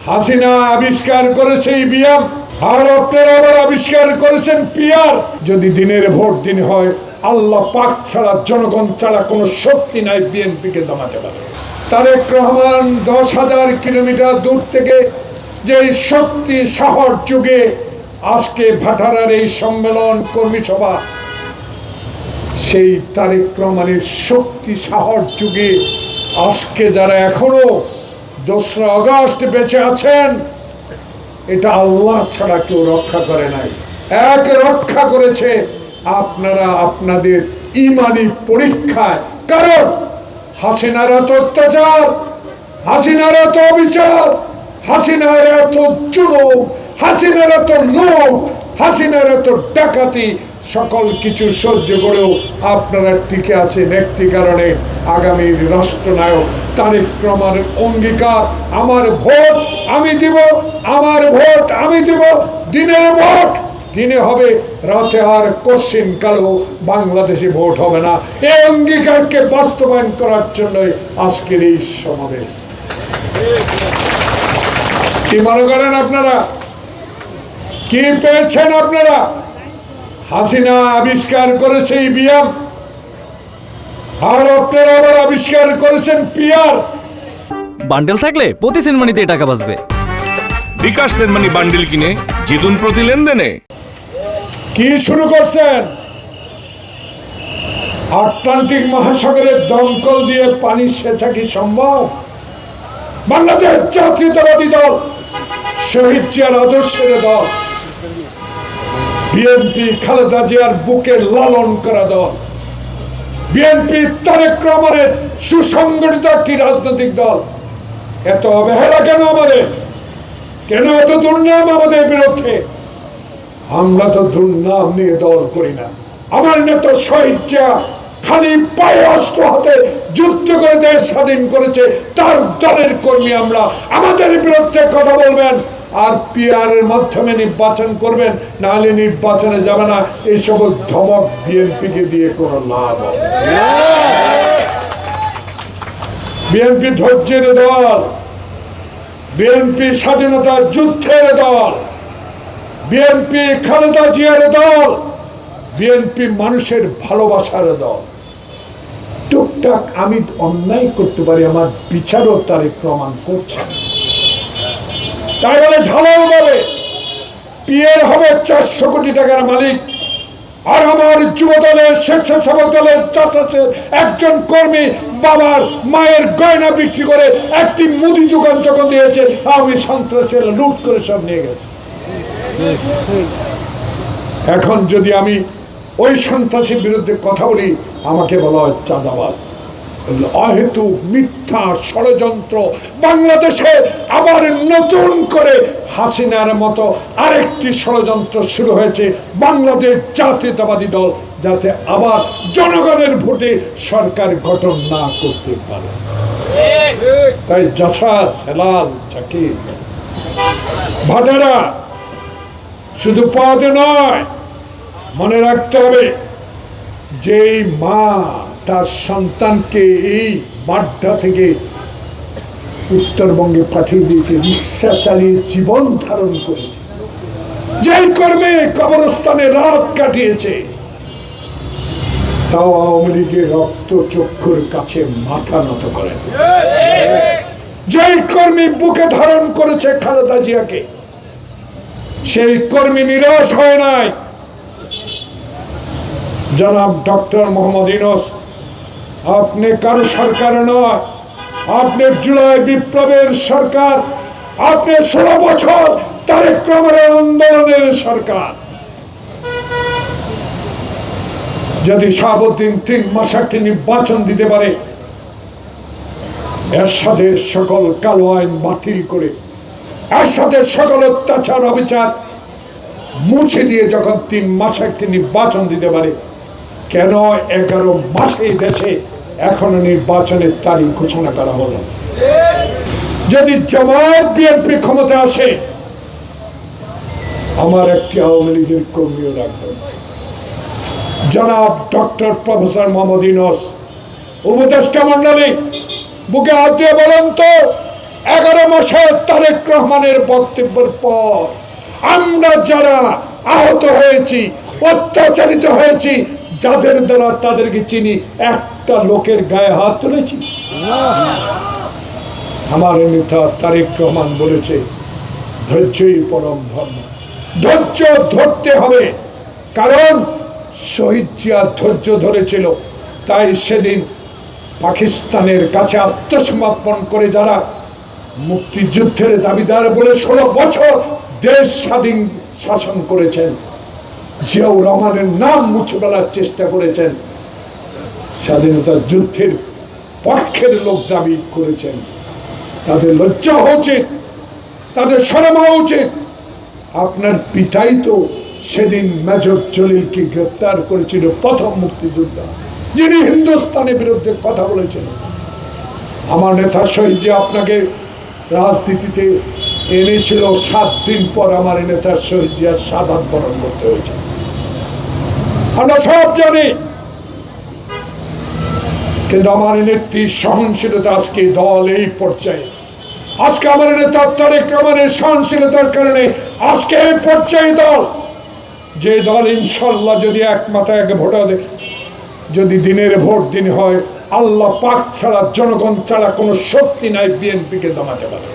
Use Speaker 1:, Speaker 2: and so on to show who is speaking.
Speaker 1: হাসিনা আবিষ্কার করেছে ইভিএম, আর আপনারা আবার আবিষ্কার করেছেন পিআর। যদি দিনের ভোট দিন হয়, আল্লাহ পাক ছাড়া, জনগণ ছাড়া কোনো শক্তি নাই বিএনপিকে দমাতে পারে। তারেক রহমান 10,000 কিলোমিটার দূর থেকে যে শক্তি সাহস যুগে আজকে ভাটারার এই সম্মেলন কর্মী সভা, সেই তারেক রহমানের শক্তি সাহস যুগে আজকে যারা এখনো 2রা আগস্ট বেঁচে আছেন, এটা আল্লাহ ছাড়া কেউ রক্ষা করে নাই। এক রক্ষা করেছে আপনারা আপনাদের ইমানি পরীক্ষায়। কারণ হাসিনার এত অত্যাচার, হাসিনার এত অবিচার, হাসিনার এত জুলুম, হাসিনার এত লোভ, হাসিনার এত ডাকাতি, সকল কিছু সহ্য করেও আপনারা টিকে আছেন একটি কারণে, আগামীর রাষ্ট্রনায়ক তারেক রহমানের অঙ্গীকার, আমার ভোট আমি দিব, আমার ভোট আমি দিব, দিনের ভোট দিনে হবে, রাতে আর কোশ্চিন কালেও বাংলাদেশে ভোট হবে না। এই অঙ্গীকারকে বাস্তবায়ন করার জন্যই আজকের এই সমাবেশ। কি মনে করেন আপনারা? কি পেয়েছেন আপনারা? হাসিনা আবিষ্কার করেছে ইভিএম, আর আপনারা আবার আবিষ্কার করেছেন পিআর।
Speaker 2: বান্ডেল থাকলে প্রতি সেনমানিতে টাকা বাঁচবে।
Speaker 3: বিকাশ সেনমানি বান্ডেল কিনে জিতুন প্রতি লেনদেনে।
Speaker 1: কি শুরু করছেন? আটলান্টিক মহাসাগরের দমকল দিয়ে পানি সেচা কি সম্ভব? বাংলাদেশ জাতীয়তাবাদী দল, শহীদ জিয়ার আদর্শের দল, বিএনপি খালেদা জিয়ার বুকে লালন করা দল, বিএনপি তারেক রহমানের সুসংগঠিত একটি রাজনৈতিক দল। এত অবহেলা কেন আমাদের? কেন এত দুর্নাম আমাদের বিরুদ্ধে? আমরা তো দুর্নাম নিয়ে দল করি না। আমার নেতা শহীদ জিয়া খালি পায়ে অস্ত্র হাতে যুদ্ধ করে দেশ স্বাধীন করেছে, তার দলের কর্মী আমরা। আমাদের বিরুদ্ধে কথা বলবেন আর পিআরের মাধ্যমে নির্বাচন করবেন, নাহলে নির্বাচনে যাবে না, এইসব ধমক বিএনপিকে দিয়ে কোনো লাভ হবে। বিএনপি ধৈর্যের দল, বিএনপি স্বাধীনতা যুদ্ধের দল, বিএনপি খালেদা জিয়ার দল, বিএনপি মানুষের ভালোবাসার দল। টুকটাক আমি অন্যায় করতে পারি, আমার বিচারও তারেক রহমান করছে। তাই বলে ঢালাও ভাবে পিআর হবে 400 কোটি টাকার মালিক, আর আমার যুব দলের স্বেচ্ছাসেবক দলের চাচাছের একজন কর্মী বাবার মায়ের গয়না বিক্রি করে একটি মুদি দোকান যখন দিয়েছে, আমি সন্ত্রাসের লুট করে সব নিয়ে গেছে। এখন যদি আমি ওই সন্ত্রাসীর বিরুদ্ধে কথা বলি, আমাকে বলা হয় চাঁদাবাজ। অহেতুক মিথ্যা ষড়যন্ত্র। বাংলাদেশে আবার নতুন করে হাসিনার মতো আরেকটি ষড়যন্ত্র শুরু হয়েছে, বাংলাদেশ জাতীয়তাবাদী দল যাতে আবার জনগণের ভোটে সরকার গঠন না করতে পারে। তাই জাসাস, হেলাল, জাকির, ভাটারা শুধু পদে নয়, মনে রাখতে হবে যেই মা তার সন্তানকে এই বাড্ডা থেকে উত্তরবঙ্গে পাঠিয়ে দিয়েছে, রিক্সা চালিয়ে জীবন ধারণ করেছে, যেই কর্মে কবরস্থানে রাত কাটিয়েছে, তাও আওয়ামী লীগের রক্ত চক্ষুর কাছে মাথা নত করেন। যেই কর্মী বুকে ধারণ করেছে খালেদা জিয়াকে, সেই কর্মী নিরাশ হয় নাই। জনাব ডক্টর মোহাম্মদ ইউনূস, আপনি কারো সরকার নয়, আপনি জুলাই বিপ্লবের সরকার, আপনি 16 বছর তারেক রহমানের আন্দোলনের সরকার। যদি শাহাবুদ্দিন 3 মাস একটি নির্বাচন দিতে পারে, এরশাদের সকল কালো আইন বাতিল করে, এরশাদের সকল অত্যাচার অবিচার মুছে দিয়ে যখন 3 মাস একটি নির্বাচন দিতে পারে, কেন 11 মাসে দেশে এখনো নির্বাচনের তারিখ ঘোষণা করা হলো? যদি জামায়াত বিএনপি ক্ষমতা আসে, আমার একটি আওয়ামী লীগের কর্মীও রাখবে। জনাব ডক্টর প্রফেসর মোহাম্মদ ইউনূস, উপদেষ্টা মন্ডলী, বুকে হাত দিয়ে বলেন তো, 11 মাসে তারেক রহমানের বক্তব্যের পর আমরা যারা আহত হয়েছি, অত্যাচারিত হয়েছি, যাদের দ্বারা তাদেরকে চিনি, একটা লোকের গায়ে হাত তুলেছি? আমার নেতা তারেক রহমান বলেছে ধৈর্যই পরম ধর্ম। ধৈর্য ধরতে হবে, কারণ শহীদ জিয়া ধৈর্য ধরেছিল। তাই সেদিন পাকিস্তানের কাছে আত্মসমর্পণ করে যারা মুক্তিযুদ্ধের দাবিদার বলে 16 বছর দেশ স্বাধীন শাসন করেছেন, জিয়াউর রহমানের নাম মুছে ফেলার চেষ্টা করেছেন, স্বাধীনতা যুদ্ধের পক্ষের লোক দাবি করেছেন, তাদের লজ্জা হওয়া উচিত, তাদের শরম হওয়া উচিত। আপনার পিতাই তো সেদিন মেজর জলিলকে গ্রেপ্তার করেছিল, প্রথম মুক্তিযোদ্ধা যিনি হিন্দুস্তানের বিরুদ্ধে কথা বলেছিলেন। আমার নেতা শহীদ যে আপনাকে রাজনীতিতে এনেছিল, 7 দিন পর আমার নেতার শহীদ জিয়ার শাহাদাত বরণ করতে হয়েছে। আমরা সব জানি, কিন্তু আমার নেত্রীর সহনশীলতা আজকে দল এই পর্যায়ে, আজকে আমার নেতা তারেক রহমানের সহনশীলতার কারণে আজকে এই পর্যায়ে দল, যে দল ইনশাল্লাহ যদি এক মাথায় এক ভোট দেয়, যদি দিনের ভোট দিন হয়, আল্লাহ পাক ছাড়া, জনগণ ছাড়া কোনো শক্তি নাই বিএনপিকে দমাতে পারে।